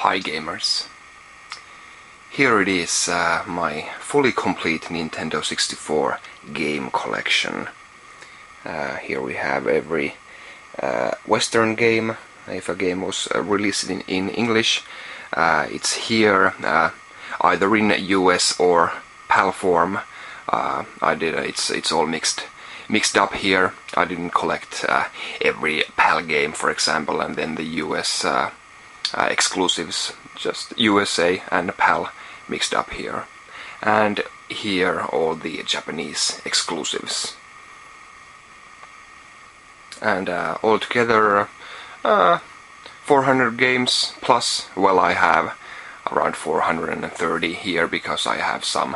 Hi gamers. Here it is, my fully complete Nintendo 64 game collection. Here we have every Western game. If a game was released in English, it's here, either in US or PAL form. It's all mixed up here. I didn't collect every PAL game, for example, and then the US exclusives, just USA and PAL mixed up here. And here all the Japanese exclusives. And altogether 400 games plus. Well, I have around 430 here because I have some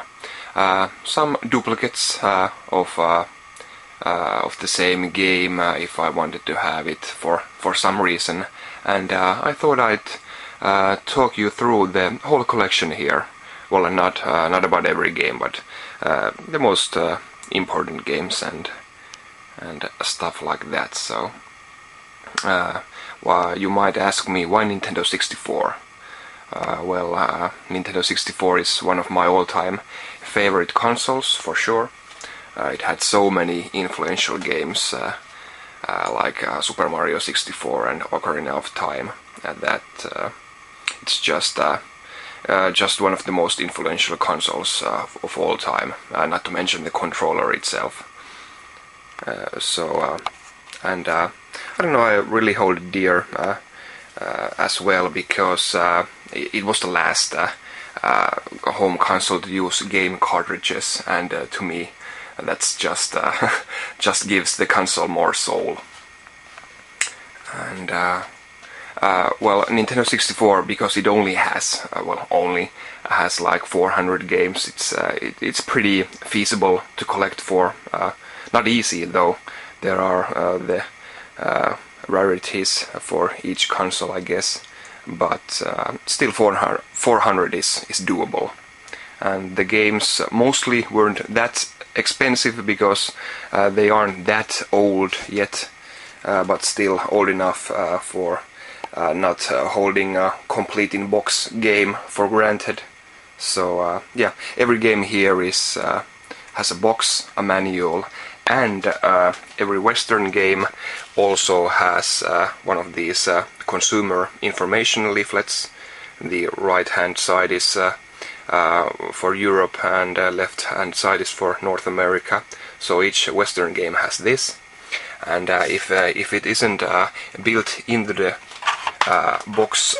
duplicates of the same game if I wanted to have it for some reason. And I thought I'd talk you through the whole collection here. Well, not about every game, but the most important games and stuff like that. So, well, you might ask me, why Nintendo 64? Nintendo 64 is one of my all-time favorite consoles, for sure. It had so many influential games, like Super Mario 64 and Ocarina of Time, and that it's just one of the most influential consoles of all time, not to mention the controller itself. I don't know, I really hold it dear as well, because it was the last home console to use game cartridges, and to me that's just gives the console more soul. And Nintendo 64, because it only has like 400 games, it's pretty feasible to collect for. Not easy though. There are the rarities for each console, I guess, but still 400 is doable. And the games mostly weren't that expensive because they aren't that old yet, but still old enough for not holding a complete in-box game for granted. So yeah, every game here has a box, a manual, and every Western game also has one of these consumer information leaflets. The right-hand side is for Europe, and left-hand side is for North America. So each Western game has this, and if it isn't built into the box,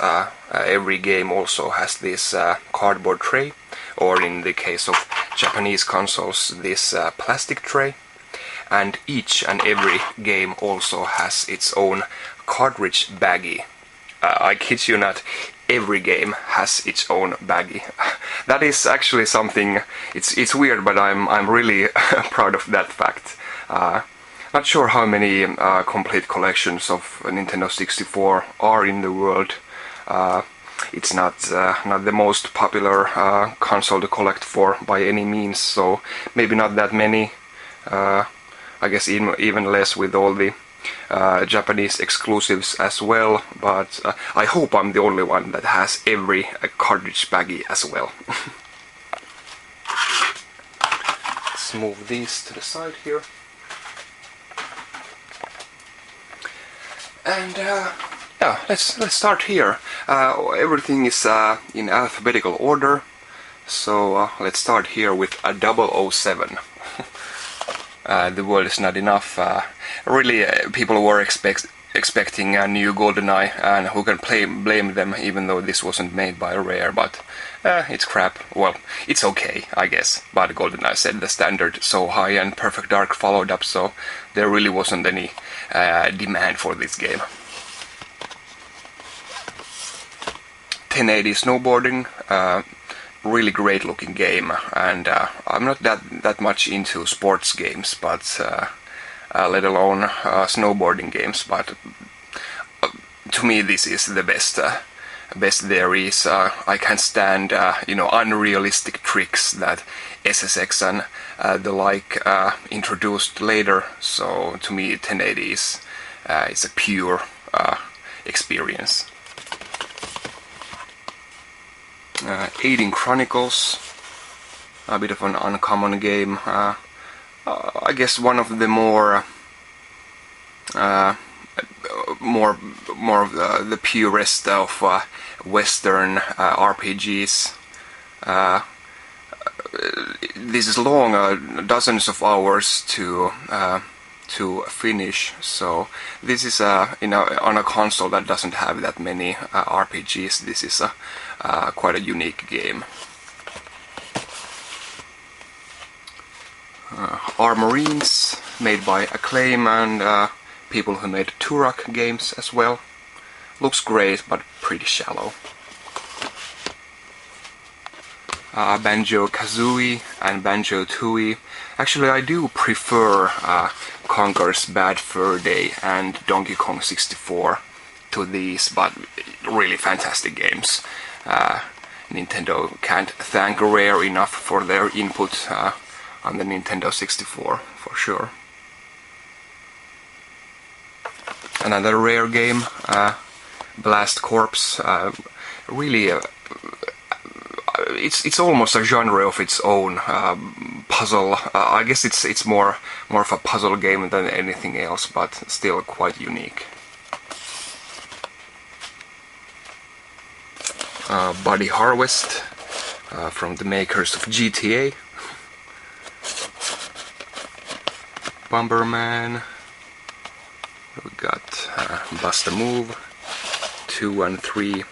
every game also has this cardboard tray, or in the case of Japanese consoles, this plastic tray. And each and every game also has its own cartridge baggie. I kid you not, every game has its own baggie. That is actually something, it's weird, but I'm really proud of that fact. Not sure how many complete collections of Nintendo 64 are in the world. It's not the most popular console to collect for by any means, so maybe not that many. I guess even less with all the Japanese exclusives as well, but I hope I'm the only one that has every cartridge baggie as well. Let's move these to the side here. And yeah, let's start here. Everything is in alphabetical order, so let's start here with a 007. The world is not enough. Really, people were expecting a new GoldenEye, and who can blame them, even though this wasn't made by Rare, but it's crap. Well, it's okay, I guess, but GoldenEye set the standard so high, and Perfect Dark followed up, so there really wasn't any demand for this game. 1080 snowboarding. Really great looking game, and I'm not that much into sports games, but let alone snowboarding games, but to me this is the best there is. I can't stand unrealistic tricks that SSX and the like introduced later, so to me 1080 is a pure experience. Aiding Chronicles, a bit of an uncommon game. I guess one of the more of the purest of Western RPGs. This is long, dozens of hours to finish. So this is on a console that doesn't have that many RPGs. This is quite a unique game. Armorines, made by Acclaim and people who made Turok games as well. Looks great, but pretty shallow. Banjo-Kazooie and Banjo-Tooie. Actually, I do prefer Conker's Bad Fur Day and Donkey Kong 64 to these, but really fantastic games. Nintendo can't thank Rare enough for their input on the Nintendo 64, for sure. Another Rare game, Blast Corps. Really, it's almost a genre of its own. Puzzle. I guess it's more of a puzzle game than anything else, but still quite unique. Body Harvest, from the makers of GTA. Bomberman. We got Bust a Move 2 and 3.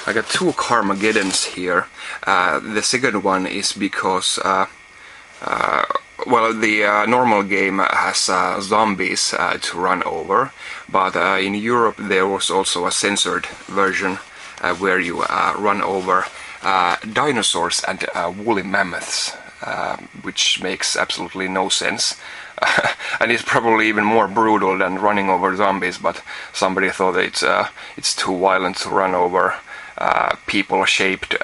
I got 2 Carmageddons here. The second one is because well, the normal game has zombies to run over, but in Europe there was also a censored version where you run over dinosaurs and woolly mammoths, which makes absolutely no sense. And it's probably even more brutal than running over zombies, but somebody thought it's too violent to run over people-shaped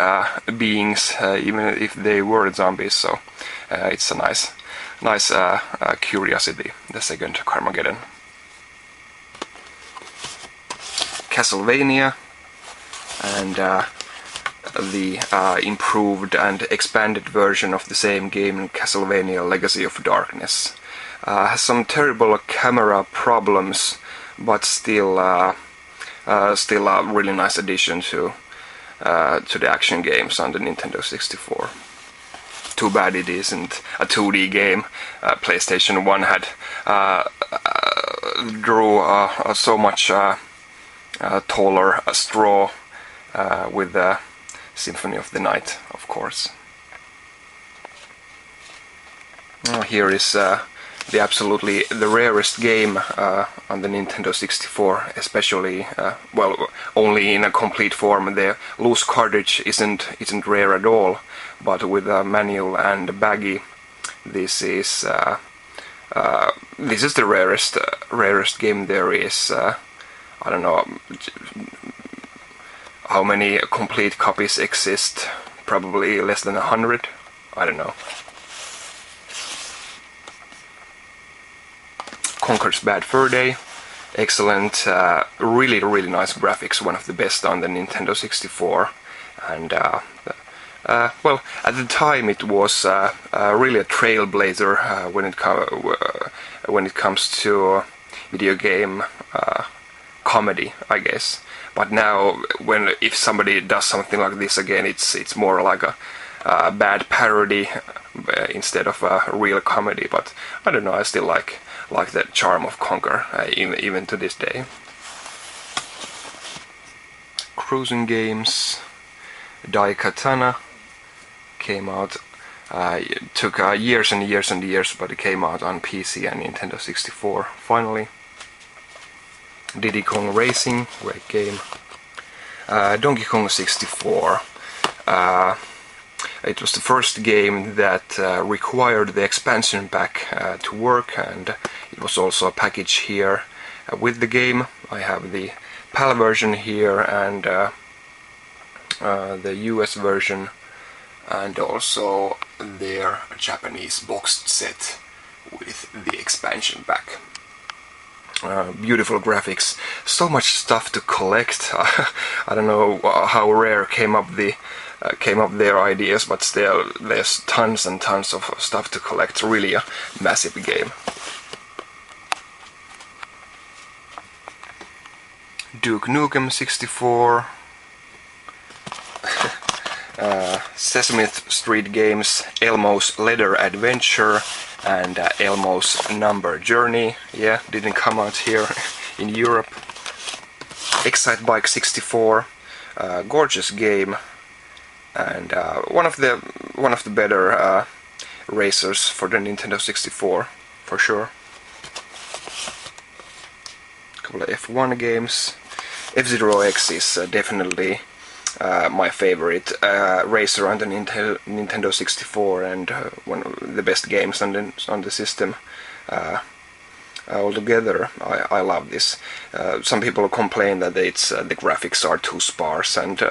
beings, even if they were zombies. So it's a nice curiosity, the second Carmageddon. Castlevania, and the improved and expanded version of the same game, Castlevania Legacy of Darkness. Has some terrible camera problems, but still a really nice addition to the action games on the Nintendo 64. Too bad it isn't a 2D game. PlayStation 1 had drew so much taller straw with the Symphony of the Night, of course. Here is the rarest game on the Nintendo 64, especially well, only in a complete form. The loose cartridge isn't rare at all, but with a manual and baggy, this is the rarest game there is. I don't know how many complete copies exist. Probably less than 100. I don't know. Conker's Bad Fur Day, excellent, really nice graphics, one of the best on the Nintendo 64, and well, at the time it was really a trailblazer when it comes to video game comedy, I guess. But now, if somebody does something like this again, it's more like a bad parody instead of a real comedy. But I don't know, I still like the charm of Conker, even to this day. Cruising games, Daikatana came out. It took years and years and years, but it came out on PC and Nintendo 64 finally. Diddy Kong Racing, great game. Donkey Kong 64. It was the first game that required the expansion pack to work, and it was also a package here with the game. I have the PAL version here and the US version, and also their Japanese boxed set with the expansion pack. beautiful graphics, so much stuff to collect. I don't know how Rare came up their ideas, but still there's tons and tons of stuff to collect. Really a massive game. Duke Nukem 64, Sesame Street Games, Elmo's Leather Adventure, and Elmo's Number Journey. Yeah, didn't come out here in Europe. Excite Bike 64, gorgeous game, and one of the better racers for the Nintendo 64, for sure. A couple of F1 games. F-Zero X is definitely my favorite racer on the Nintendo 64, and one of the best games on the system altogether. I love this. Some people complain that it's the graphics are too sparse, and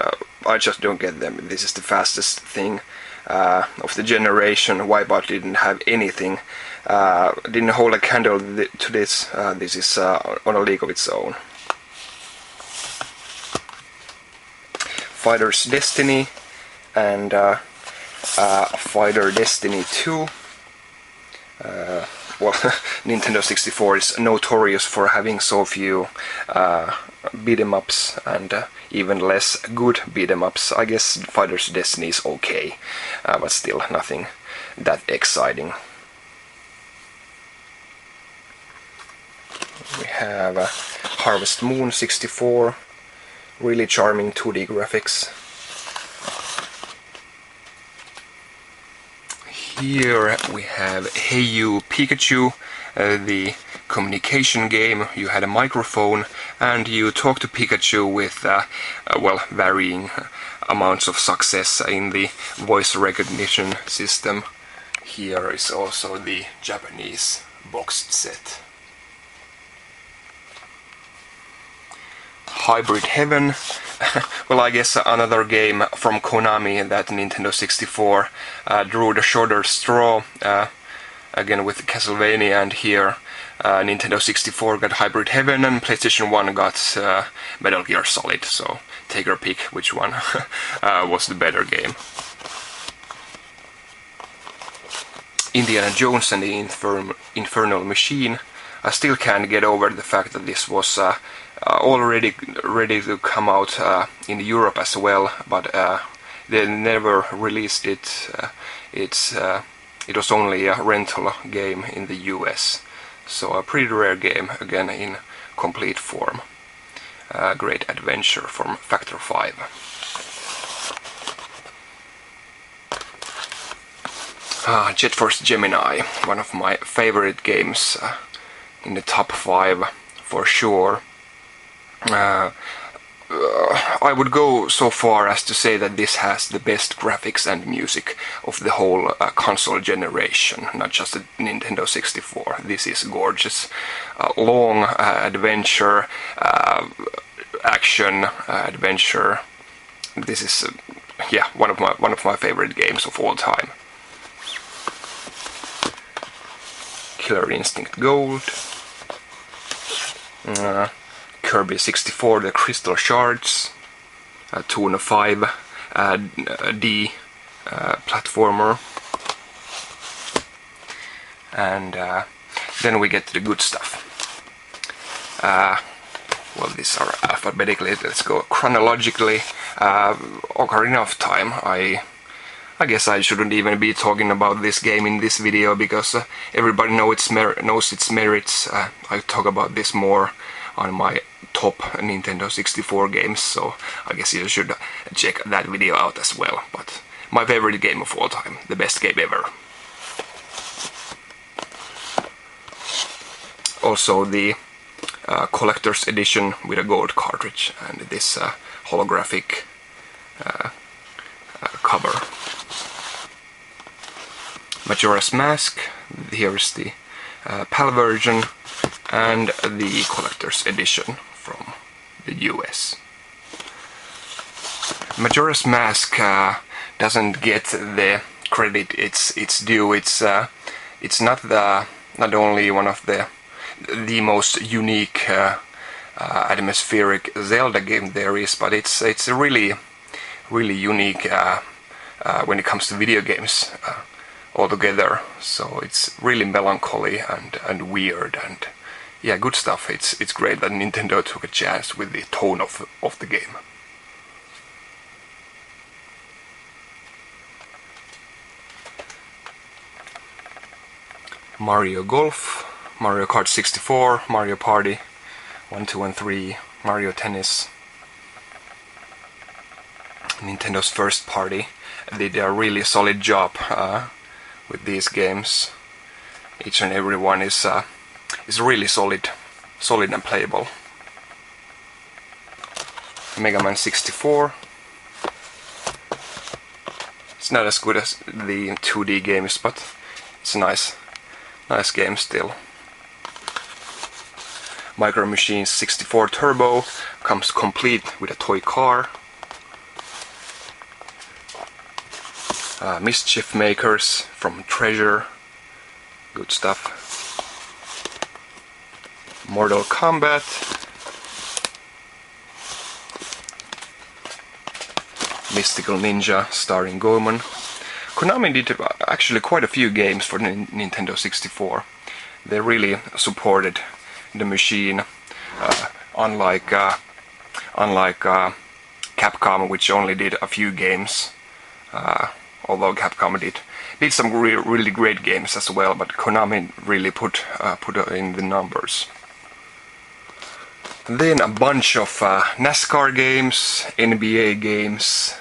I just don't get them. This is the fastest thing of the generation. Wipeout didn't have anything, didn't hold a candle to this. This is on a league of its own. Fighter's Destiny and Fighter Destiny 2. Well, Nintendo 64 is notorious for having so few beat 'em ups and even less good beat 'em ups. I guess Fighter's Destiny is okay, but still nothing that exciting. We have Harvest Moon 64. Really charming 2D graphics. Here we have Hey You Pikachu, the communication game. You had a microphone and you talked to Pikachu with well, varying amounts of success in the voice recognition system. Here is also the Japanese boxed set. Hybrid Heaven. Well, I guess another game from Konami that Nintendo 64 drew the shorter straw, again with Castlevania, and here Nintendo 64 got Hybrid Heaven and PlayStation 1 got Metal Gear Solid, so take your pick which one was the better game. Indiana Jones and the Infernal Machine. I still can't get over the fact that this was already ready to come out in Europe as well, but they never released it. It was only a rental game in the US, so a pretty rare game, again in complete form. Great adventure from Factor 5. Jet Force Gemini, one of my favorite games, in the top 5 for sure. I would go so far as to say that this has the best graphics and music of the whole console generation, not just the Nintendo 64. This is gorgeous. Long adventure, action adventure. This is yeah, one of my favorite games of all time. Killer Instinct Gold. Kirby 64, the Crystal Shards, Tuna 5, D platformer, and then we get to the good stuff. Well, these are alphabetically. Let's go chronologically. Ocarina of Time. I guess I shouldn't even be talking about this game in this video because everybody knows its merits. I talk about this more on my top Nintendo 64 games, so I guess you should check that video out as well. But my favorite game of all time, the best game ever. Also the collector's edition with a gold cartridge and this holographic cover. Majora's Mask, here's the PAL version, and the collector's edition from the US. Majora's Mask doesn't get the credit it's due. It's not only one of the the most unique atmospheric Zelda game there is, but it's a really unique when it comes to video games altogether. So it's really melancholy and weird, and yeah, good stuff. It's great that Nintendo took a chance with the tone of the game. Mario Golf, Mario Kart 64, Mario Party 1, 2 and 3, Mario Tennis. Nintendo's first party did a really solid job with these games. Each and every one is really solid and playable. Mega Man 64. It's not as good as the 2D games, but it's a nice game still. Micro Machines 64 Turbo comes complete with a toy car. Mischief Makers from Treasure, good stuff. Mortal Kombat. Mystical Ninja starring Goemon. Konami did actually quite a few games for Nintendo 64. They really supported the machine, unlike Capcom, which only did a few games. Although Capcom did some really great games as well, but Konami really put in the numbers. Then a bunch of NASCAR games, NBA games,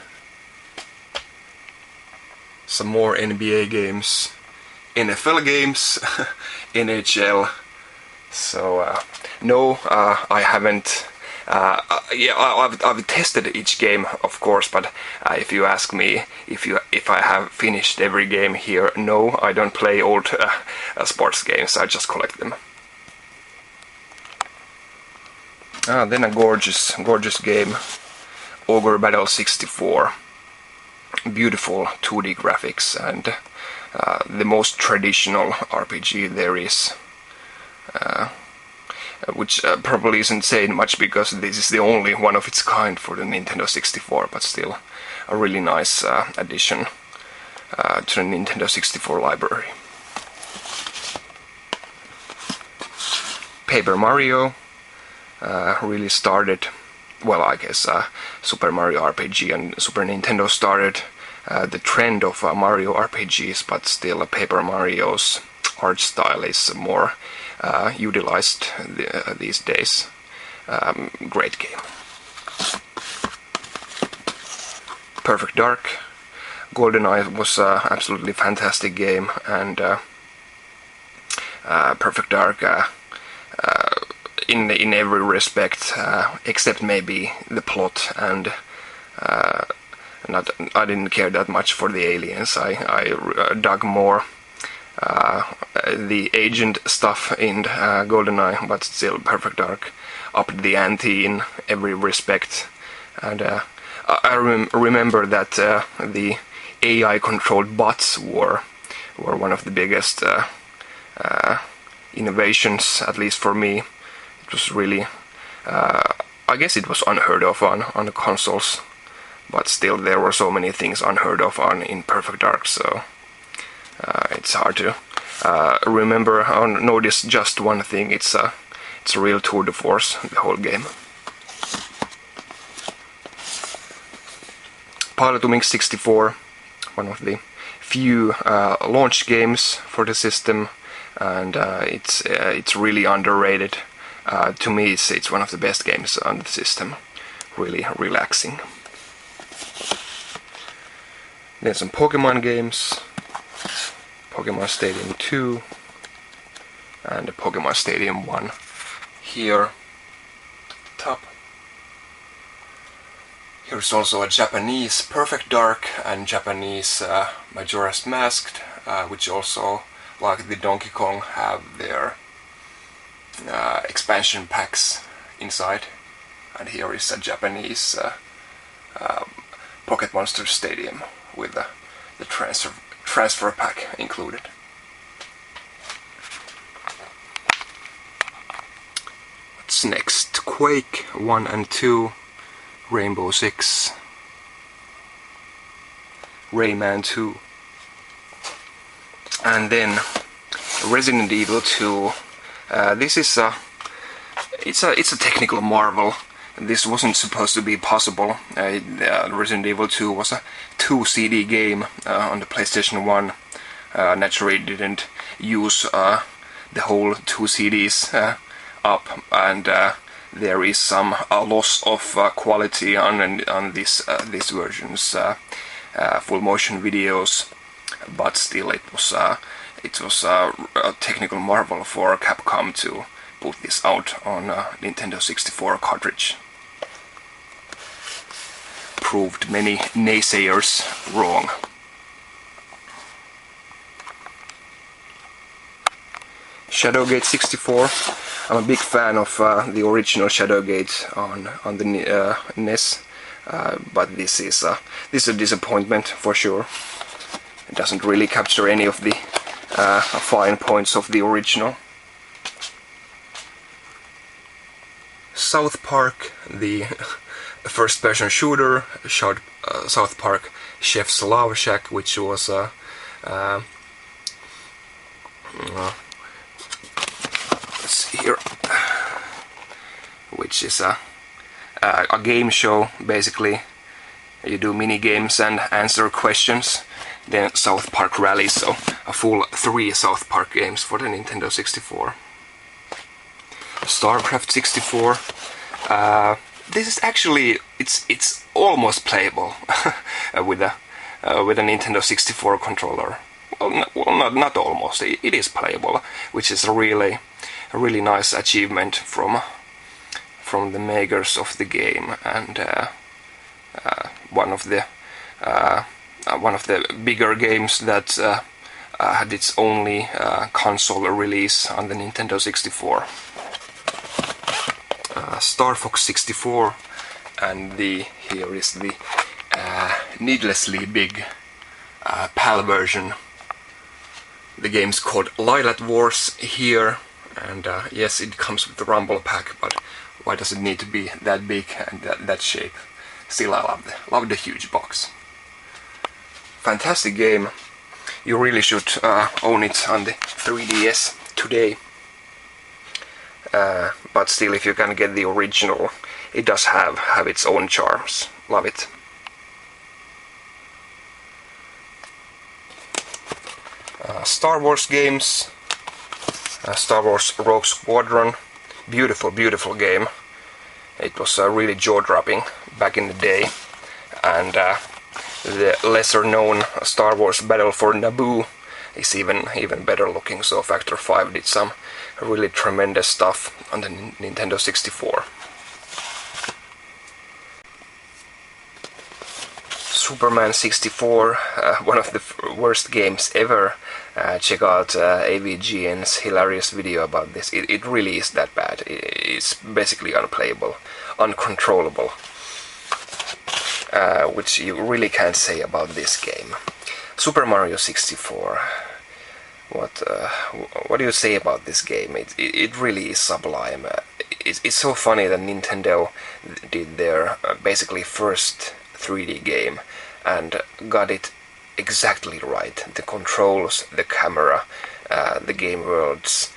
some more NBA games, NFL games, NHL. So no, I haven't. I've tested each game, of course, but if you ask me if I have finished every game here, no, I don't play old sports games. I just collect them. Then a gorgeous game, Ogre Battle 64. Beautiful 2D graphics and the most traditional RPG there is. Which probably isn't saying much because this is the only one of its kind for the Nintendo 64, but still a really nice addition to the Nintendo 64 library. Paper Mario really started, well, I guess Super Mario RPG and Super Nintendo started the trend of Mario RPGs, but still Paper Mario's art style is more utilized these days. Great game. Perfect Dark. GoldenEye was an absolutely fantastic game, and Perfect Dark in every respect, except maybe the plot, and I didn't care that much for the aliens. I dug more the agent stuff in GoldenEye, but still Perfect Dark upped the ante in every respect. And I remember that the AI-controlled bots were one of the biggest innovations, at least for me. It was really, I guess it was unheard of on the consoles, but still there were so many things unheard of in Perfect Dark, so it's hard to remember or notice just one thing. It's a real tour de force, the whole game. Pilotumix 64, one of the few launch games for the system, and it's really underrated. To me, it's one of the best games on the system. Really relaxing. Then some Pokemon games. Pokemon Stadium 2 and Pokemon Stadium 1 here top. Here's also a Japanese Perfect Dark and Japanese Majora's Masked, which also, like the Donkey Kong, have their expansion packs inside. And here is a Japanese Pocket Monster Stadium with the transfer pack included. What's next? Quake 1 and 2, Rainbow Six, Rayman 2, and then Resident Evil 2. This is it's a technical marvel. This wasn't supposed to be possible. Resident Evil 2 was a 2 CD game on the PlayStation 1. Naturally, it didn't use the whole 2 CDs up, and there is some loss of quality on this version's full motion videos, but still it was a technical marvel for Capcom to put this out on a Nintendo 64 cartridge. Proved many naysayers wrong. Shadowgate 64. I'm a big fan of the original Shadowgate on the NES, but this is a disappointment for sure. It doesn't really capture any of the fine points of the original. South Park, the first-person shooter, South Park Chef's Love Shack, which was let's see here, which is a game show. Basically, you do mini games and answer questions. Then South Park Rally, so a full 3 South Park games for the Nintendo 64. StarCraft 64. This is actually it's almost playable with a Nintendo 64 controller. Well, not almost. It is playable, which is a really nice achievement from the makers of the game, and one of the bigger games that had its only console release on the Nintendo 64. Star Fox 64, and here is the needlessly big PAL version. The game's called Lylat Wars here, and yes, it comes with the Rumble Pack, but why does it need to be that big and that shape? Still, I love the huge box. Fantastic game. You really should own it on the 3DS today. But still, if you can get the original, it does have its own charms. Love it. Star Wars games. Star Wars Rogue Squadron. Beautiful game. It was really jaw-dropping back in the day, and the lesser known Star Wars Battle for Naboo is even better looking, so Factor 5 did some really tremendous stuff on the Nintendo 64. Superman 64, one of the worst games ever. Check out AVGN's hilarious video about this. It really is that bad. It's basically unplayable, uncontrollable, which you really can't say about this game. Super Mario 64. What do you say about this game? It really is sublime. It's so funny that Nintendo did their basically first 3D game and got it exactly right. The controls, the camera, the game worlds.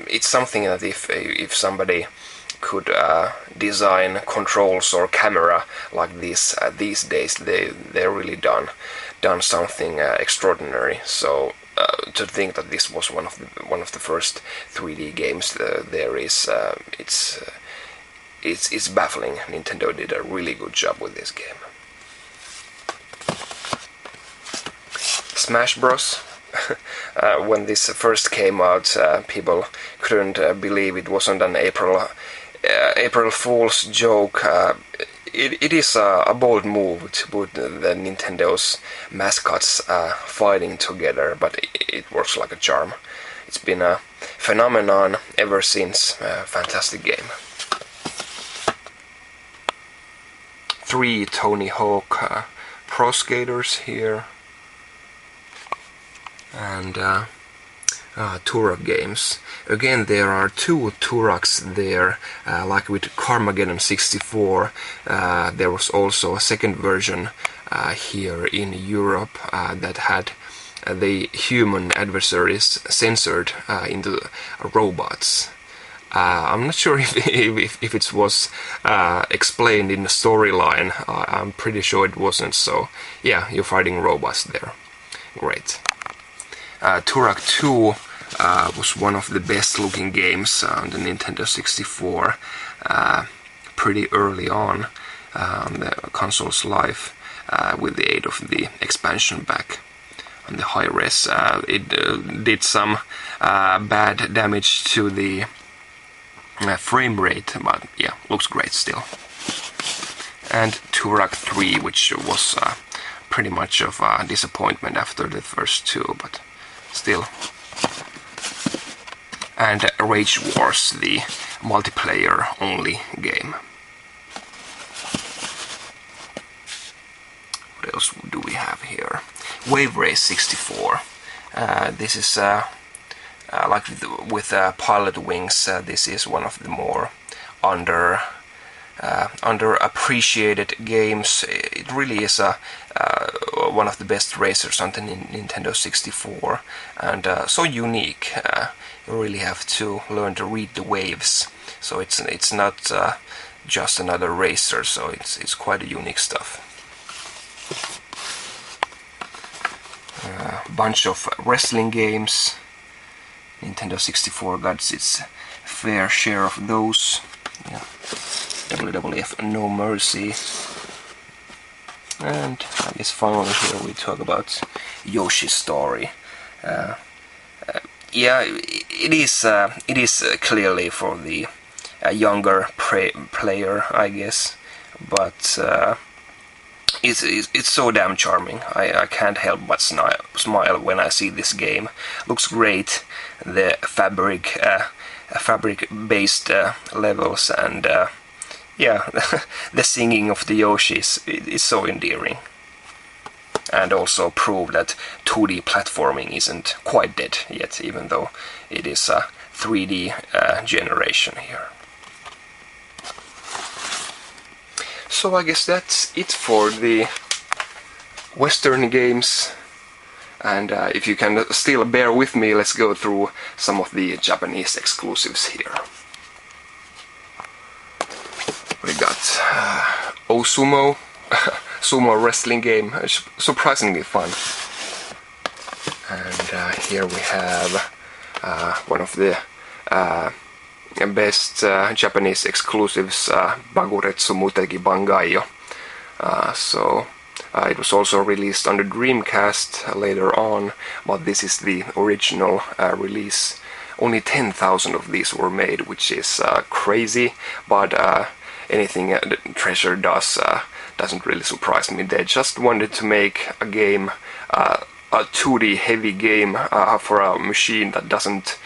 It's something that if somebody could design controls or camera like this these days, they're really done something extraordinary. So to think that this was one of the first 3D games there is, it's baffling. Nintendo did a really good job with this game. Smash Bros. When this first came out, people couldn't believe it wasn't an April Fool's joke. It is a bold move to put the Nintendo's mascots fighting together, but it works like a charm. It's been a phenomenon ever since. Fantastic game. 3 Tony Hawk Pro Skaters here. And Turok games. Again, there are two Turoks there, like with Carmageddon 64. There was also a second version here in Europe that had the human adversaries censored into robots. I'm not sure if it was explained in the storyline. I'm pretty sure it wasn't, so yeah, you're fighting robots there. Great. Turok 2 was one of the best looking games on the Nintendo 64 pretty early on the console's life, with the aid of the expansion pack on the high res. It did some bad damage to the frame rate, but yeah, looks great still. And Turok 3, which was pretty much of a disappointment after the first two, but still. And Rage Wars, the multiplayer only game. What else do we have here? Wave Race 64. This is like with Pilot Wings. This is one of the more underappreciated games. It really is one of the best racers on the Nintendo 64, and so unique. You really have to learn to read the waves. So it's not just another racer. So it's quite a unique stuff. Bunch of wrestling games. Nintendo 64 got its fair share of those. Yeah. WWF No Mercy. And I guess finally here we talk about Yoshi's Story. Yeah, it is clearly for the younger player, I guess, but it's so damn charming. I can't help but smile when I see this game. Looks great. The fabric-based levels, and yeah, the singing of the Yoshis is so endearing. And also prove that 2D platforming isn't quite dead yet, even though it is a 3D generation here. So I guess that's it for the Western games. And if you can still bear with me, let's go through some of the Japanese exclusives here. We got Osumo, sumo wrestling game, surprisingly fun. And here we have one of the best Japanese exclusives, Baguretsu Muteki Bangai-O. It was also released on the Dreamcast later on, but this is the original release. Only 10,000 of these were made, which is crazy, but anything Treasure does doesn't really surprise me. They just wanted to make a game, a 2D heavy game for a machine that doesn't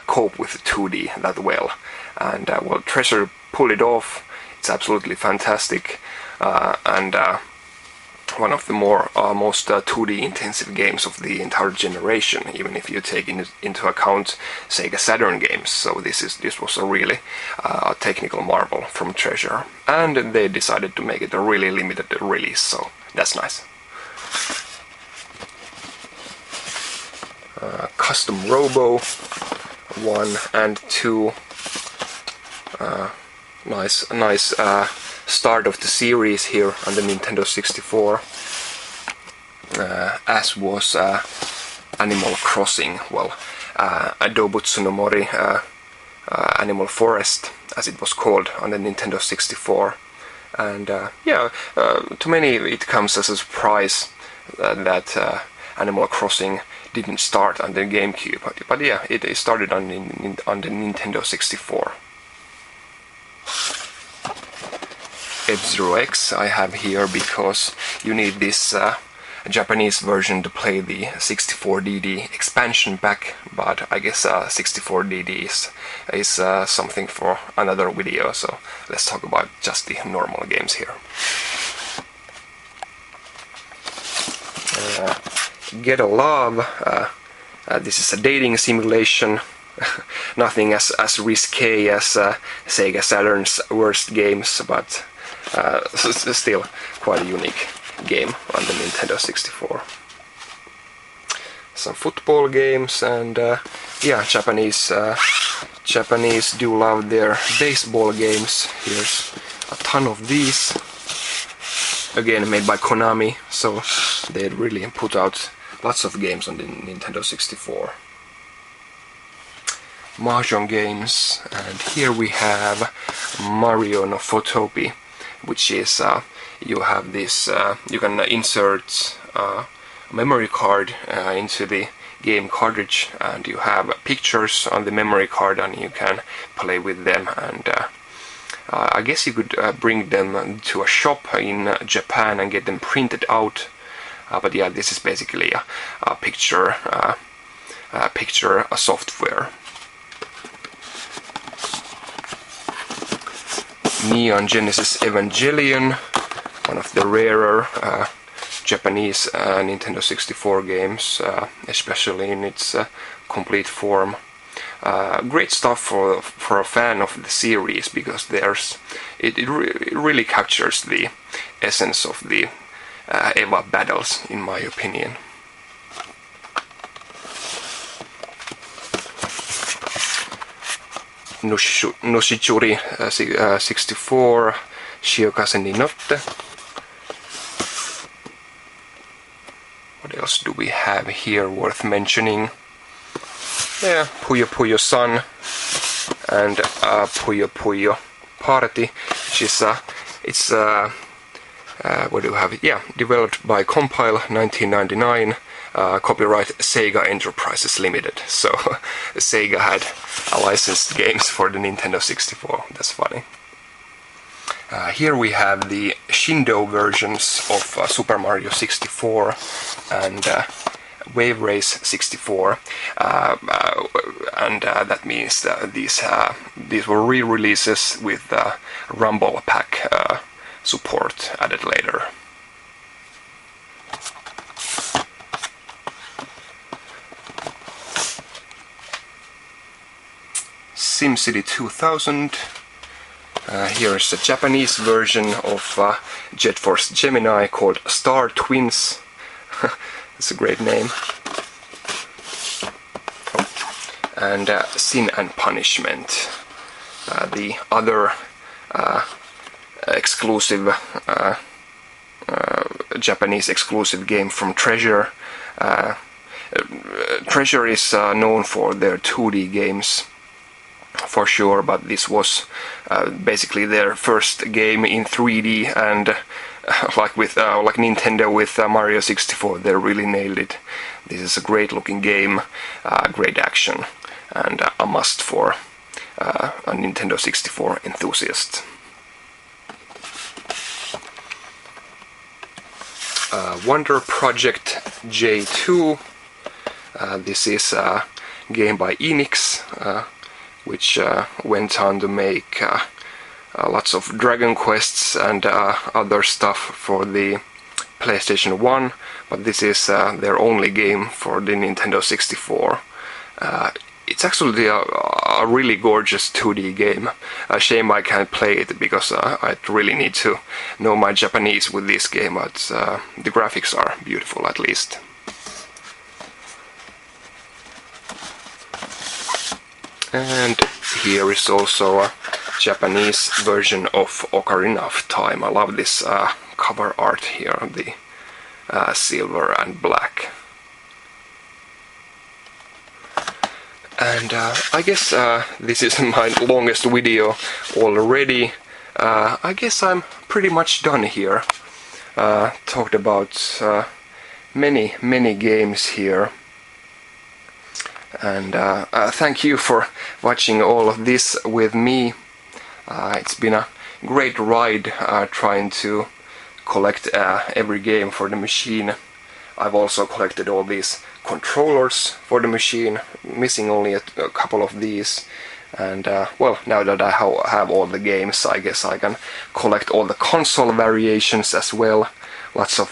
cope with 2D that well. And well, Treasure pulled it off. It's absolutely fantastic, and one of the most 2D intensive games of the entire generation, even if you take into account Sega Saturn games. So this was a really technical marvel from Treasure, and they decided to make it a really limited release, so that's nice. Custom Robo 1 and 2. Nice start of the series here on the Nintendo 64, as was Animal Crossing, well, Dobutsu no Mori, Animal Forest, as it was called on the Nintendo 64. And yeah, to many it comes as a surprise that Animal Crossing didn't start on the GameCube, but yeah, it started on the Nintendo 64. F-Zero X I have here because you need this Japanese version to play the 64DD expansion pack, but I guess 64DD is something for another video, so let's talk about just the normal games here. Get a Love, This is a dating simulation. Nothing as risque as Sega Saturn's worst games, but still quite a unique game on the Nintendo 64. Some football games, and yeah, Japanese do love their baseball games. Here's a ton of these. Again, made by Konami, so they really put out lots of games on the Nintendo 64. Mahjong games, and here we have Mario no Photopia, which is you have this you can insert a memory card into the game cartridge, and you have pictures on the memory card, and you can play with them. And I guess you could bring them to a shop in Japan and get them printed out. But yeah, this is basically a picture software. Neon Genesis Evangelion, one of the rarer Japanese Nintendo 64 games, especially in its complete form. Great stuff for a fan of the series, because it really captures the essence of the EVA battles, in my opinion. Noshichuri 64, Shiokaze ni Notte. What else do we have here worth mentioning? Yeah, Puyo Puyo Sun and Puyo Puyo Party, which is what do we have? Yeah, developed by Compile, 1999. Copyright Sega Enterprises Limited. So Sega had licensed games for the Nintendo 64. That's funny. Here we have the Shindo versions of Super Mario 64 and Wave Race 64, and that means that these were re-releases with Rumble Pack support added later. SimCity 2000. Here is a Japanese version of Jet Force Gemini called Star Twins. That's a great name. Oh. And Sin and Punishment, the other exclusive Japanese exclusive game from Treasure. Treasure is known for their 2D games, for sure, but this was basically their first game in 3D, and like Nintendo with Mario 64, they really nailed it. This is a great looking game, great action, and a must for a Nintendo 64 enthusiast. Wonder Project J2. This is a game by Enix, which went on to make lots of Dragon Quests and other stuff for the PlayStation 1, but this is their only game for the Nintendo 64. It's actually a really gorgeous 2D game. A shame I can't play it, because I really need to know my Japanese with this game, but the graphics are beautiful at least. And here is also a Japanese version of Ocarina of Time. I love this cover art here, the silver and black. And I guess this is my longest video already. I guess I'm pretty much done here. Talked about many games here. And thank you for watching all of this with me. It's been a great ride trying to collect every game for the machine. I've also collected all these controllers for the machine, missing only a couple of these. And well, now that I have all the games, I guess I can collect all the console variations as well. Lots of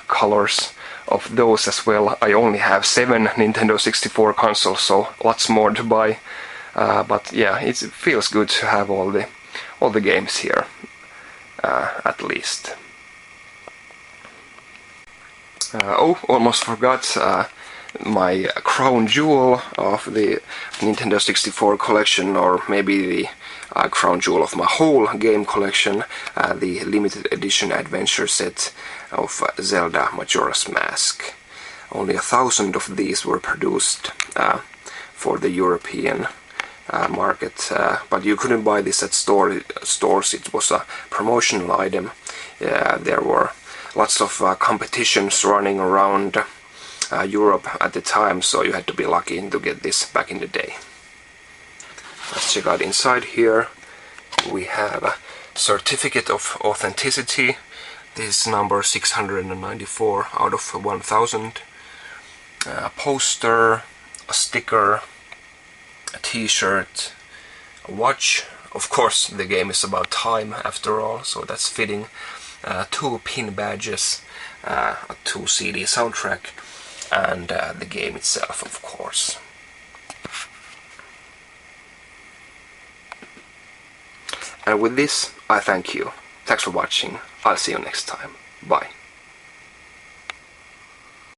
colors of those as well. I only have 7 Nintendo 64 consoles, so lots more to buy. But yeah, it feels good to have all the games here, at least. Oh, almost forgot. My crown jewel of the Nintendo 64 collection, or maybe the crown jewel of my whole game collection, the limited edition adventure set of Zelda Majora's Mask. Only 1,000 of these were produced for the European market, but you couldn't buy this at stores. It was a promotional item. There were lots of competitions running around Europe at the time, so you had to be lucky to get this back in the day. Let's check out inside here. We have a certificate of authenticity. This is number 694 out of 1000. A poster, a sticker, a t-shirt, a watch. Of course, the game is about time after all, so that's fitting. 2 pin badges, a 2 CD soundtrack, and the game itself, of course. And with this, I thank you. Thanks for watching. I'll see you next time. Bye.